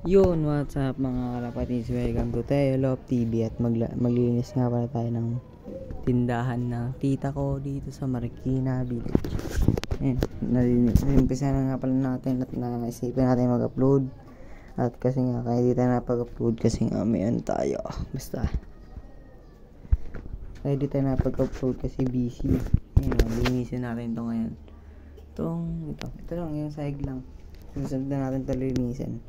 Yun, what's up mga kalapatids? Welcome to Teo Love TV. At maglinis nga pala tayo ng tindahan ng tita ko dito sa Marikina Village. Nalimpisa na nga pala natin at naisipan natin mag-upload. At kasi nga, kaya di tayo napag-upload kasi nga may ano tayo. Basta kaya di tayo napag-upload kasi busy. Linisin natin ito ngayon. Ito lang, yung sahig lang. Susunod na natin ito linisin.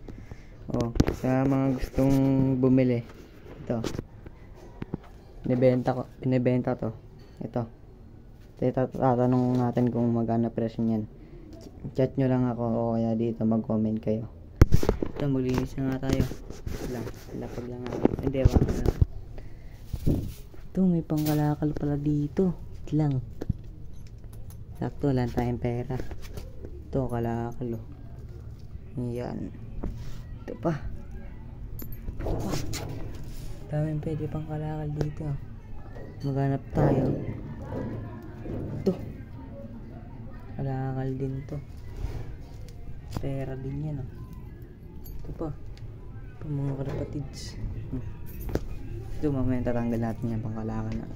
Sa mga gustong bumili, ito binibenta to. Ito tatanong natin kung magkano presyo niyan. Chat nyo lang ako o kaya dito mag-comment kayo. Ito, maglinis na nga tayo. Lapag lang ako. Hindi, wala na. Ito, may pangkalakal pala dito. Lang sakto lang tayong pera. Ito, kalakal yan. Ito pa. Daming pwede pang kalakal dito. Maghanap tayo. Ito. Kalakal din to. Pera din yan. Ito pa. Ito mga kalapatids. Ito mamaya tatanggal natin yan pang kalakal na.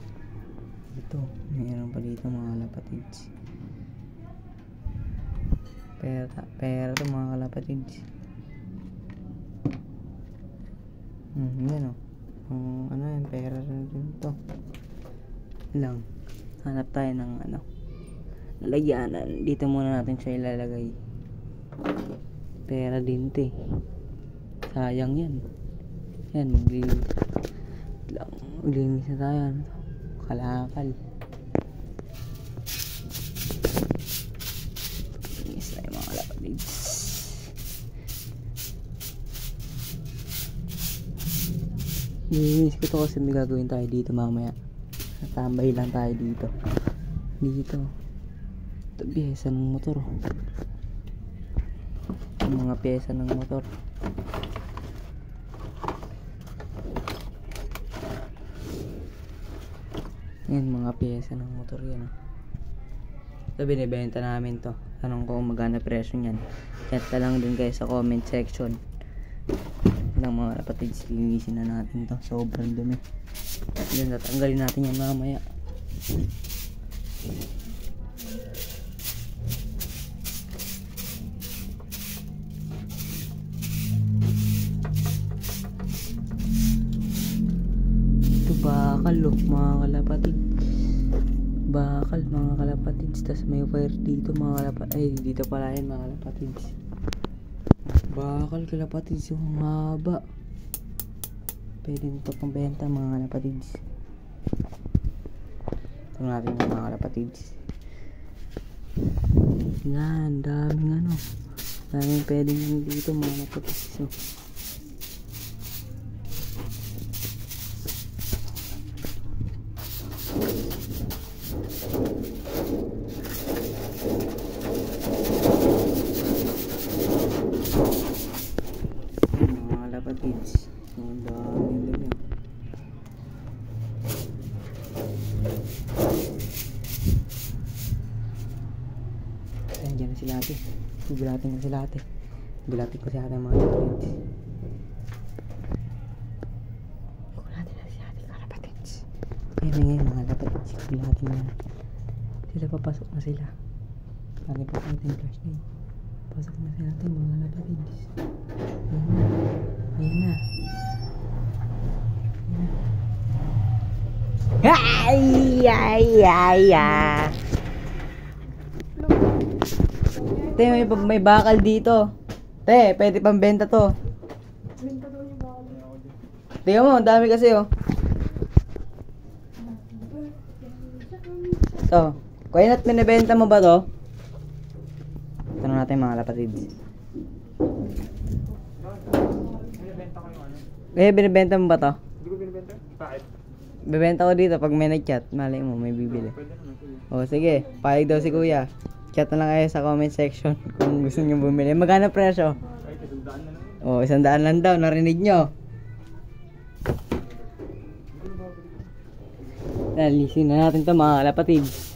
Ito. Mayroon pa dito mga kalapatids. Pera to mga kalapatids. Yan ano yan, pera rin to lang. Hanap tayo ng lalagyanan. Dito muna natin siya ilalagay. Pera din to sayang yan. Maglinis na tayo. Kalakal linis tayo mga kalapatids. Nilinis ko to kasi may gagawin tayo dito mamaya. Natambay lang tayo dito. Ito pyesa ng motor. Mga pyesa ng motor. Yan, mga pyesa ng motor yan. Ito, binibenta namin to. Tanong ko kung magkano presyo nyan. Chat na lang dun guys sa comment section. Lang mga kapatids, linisin na natin to. Sobrang dumi. Yan, tatanggalin natin yan mamaya. Ito bakal mga kalapatids. Bakal mga kalapatids. Tas may wire dito mga kalapatids. Dito pala yan mga kalapatids. Bakal kalapatids, yung haba. Pwede nito pang benta mga kalapatids. Ito natin yung mga kalapatids. Yan, daming daming pwedeng yung dito mga kalapatids. Kapatids, ang dami nila. Nandiyan na sila ate. Bulatin na sila ate. Bulatin ko si ate mga kapatids. Bulatin na si ate kapatids. Kaya ngayon mga kapatids, bulatin na. Sila papasok na sila. Pati pa natin flash na. Pasok na sila ate mga kapatids. Ayan na. Te, may bakal dito. Te, pwede pang benta to. Tingnan mo, ang dami kasi to. Kaya na't binibenta mo ba to? Tanong natin mga kapatids. Binibenta mo ba to? Hindi ko binibenta. Bakit? Bibenta ko dito pag may nag-chat. Malay mo, may bibili. Sige, payag daw si kuya. Chat na lang kayo sa comment section kung gusto nyo bumili. Magkano presyo? Ay, 100 na lang. 100 lang daw. Narinig nyo? Nalisin na natin to mga kalapatids.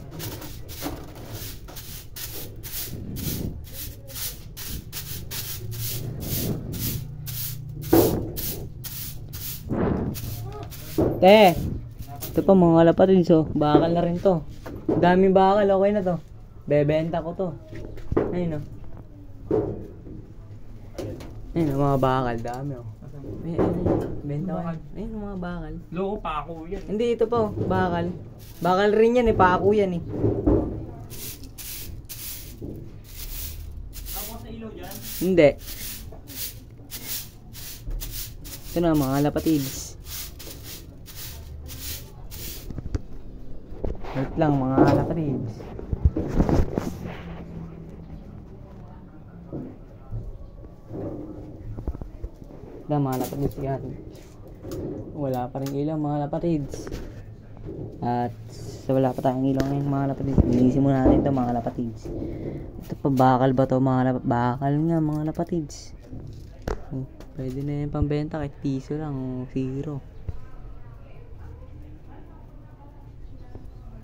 Te! Ito pa mga lapatid, so bakal na rin to. Daming bakal, okay na to. Bebenta ko to. Ayun o. Ayun o, mga bakal, dami o. Benta ko. Ayun mga bakal. Loko pa ako yan. Hindi, ito po, bakal. Bakal rin yan eh, pako yan eh. Ako sa ilaw dyan. Hindi. Ito na mga lapatids. Wait lang mga lapatids. Ito mga lapatids yan. Wala pa rin ilaw mga lapatids. At wala pa tayong ilaw ngayon mga lapatids. Linisin muna natin ito mga lapatids. Ito pa bakal ba to mga bakal nga mga lapatids. Oh, pwede na yung pambenta kahit piso lang, zero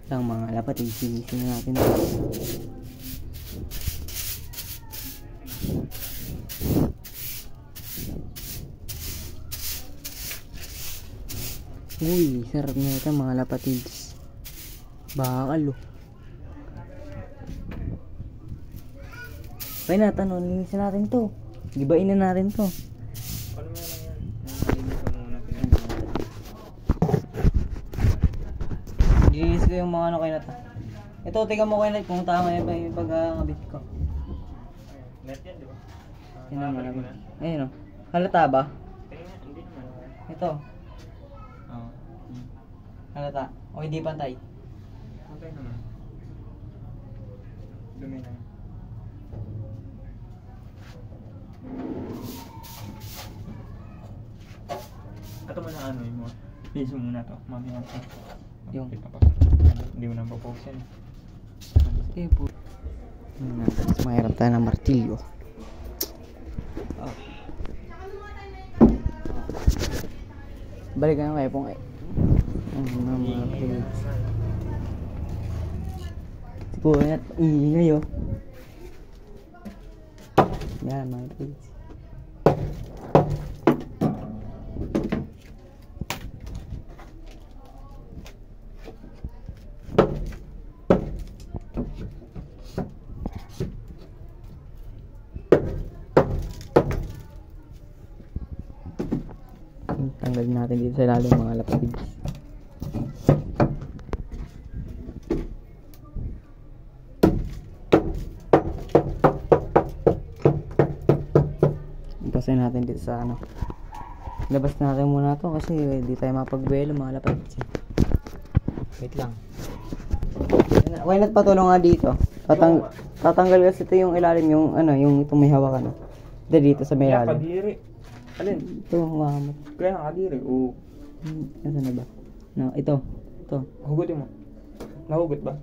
lang mga lapatids. Linisin na natin ito. Uy, sarap na ito mga lapatids. Bakal oh. Kaya natanong, linisin natin to. Gibain na natin to. Paano mo lang yan? Nalinis ko muna. Linis ko yung mga ano kayo na to. Ito, tingnan mo kayo na kung tama yung pag-ngabit ko. Net yan, di ba? Tingnan mo naman. Ayun o. Halata ba? Tingnan, hindi naman. Ito. Oo. Halata. O hindi pantay. Pantay naman. Dumi na. Ito mo na ano yun mo. Piso muna to. Mamaya to. Yung. Hindi mo na papost yan. Eh po. Mas mahirap tayo ng martilyo. Oh. Balik na kayo pong ay. Mga martilyo. Siguro na iingay oh. Yan mga martilyo. Tanggalin natin dito sa ilalim mga lapatids. Ipasin natin dito sa ano. Labas natin muna to kasi hindi tayo mapagbuelo mga lapatids. Wait lang. Why not patulong nga dito? Tatanggal kasi ito yung ilalim, yung ano, yung itong may hawakan. Dito sa may Kaya ilalim. kadiri. Alin? Ito, humakamot. Kaya kadiri. Oo. Nasaan na ba? No, ito. Ito. Hugutin mo. Nahugot ba?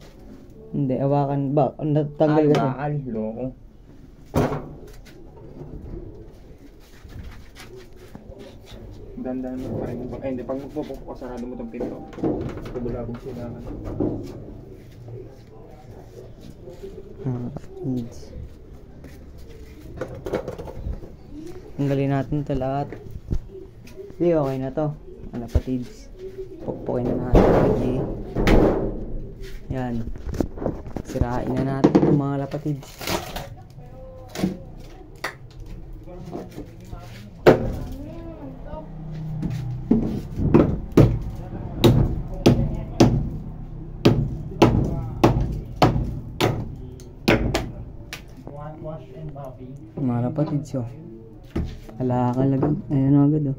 Hindi, hawakan ba? Natanggal kasi. Bakal. Loko. Dandan mo pa rin. Ay, hindi. Pag magpupok ka, sarado mo itong pinto. Kabulabog sila. Needs. Tanggalin natin ito lahat. Hindi, okay na to. Mga lapatids. Pukpukin na natin. Okay. Yan. Sirain na natin ito mga lapatids. Mga lapatids oh. Alakal agad. Ayan agad oh.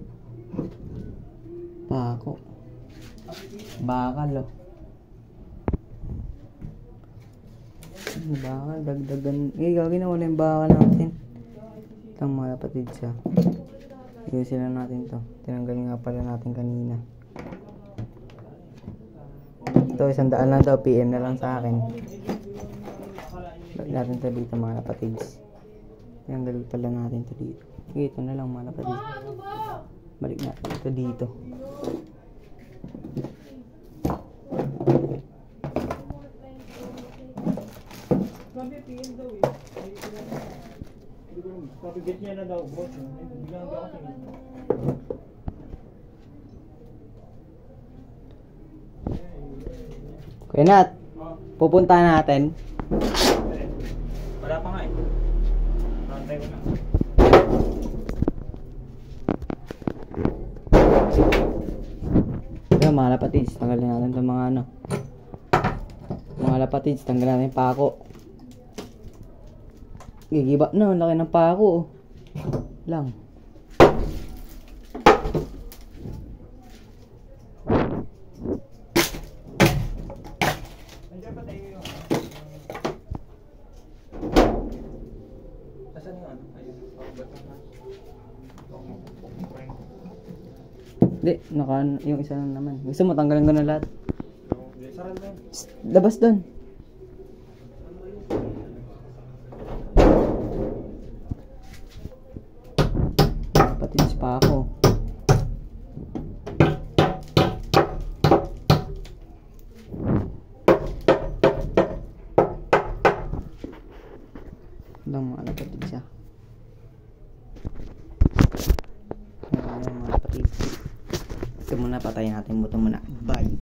Pako. Bakal oh. Bakal, dagdagan. Gagawin na wala yung bakal natin. Itang mga lapatids ah. Ayusin na natin to. Tinanggal nga pala natin kanina. Ito, 100 lang daw. PM na lang sa akin. Balik natin ito dito mga lapatids. Tinanggal pala natin ito dito. Sige, ito na lang mga lapatids. Balik natin ito dito. Kapigit niya na daw, boss. Biglang daw ako. Kuya Nat, Oh, pupunta natin. wala pa nga eh. Nantay ko na. Ito, mga lapatids, tanggalin natin itong mga ano. Mga lapatids, tanggalin natin yung pako. Gigiba na, ang laki ng pako. Oh. Lang. Nandiyan pa tayo yung... Nasaan yung ano? Ayun. Ba't na? Hindi, yung isa lang naman. Gusto mo, tanggalin ko na lahat. Sarang na yun. Psst, labas doon. Lapatids pa ako. Lang mga lapatids siya. Ayan mga lapatids. Ito muna, patayin natin. Buto muna. Bye.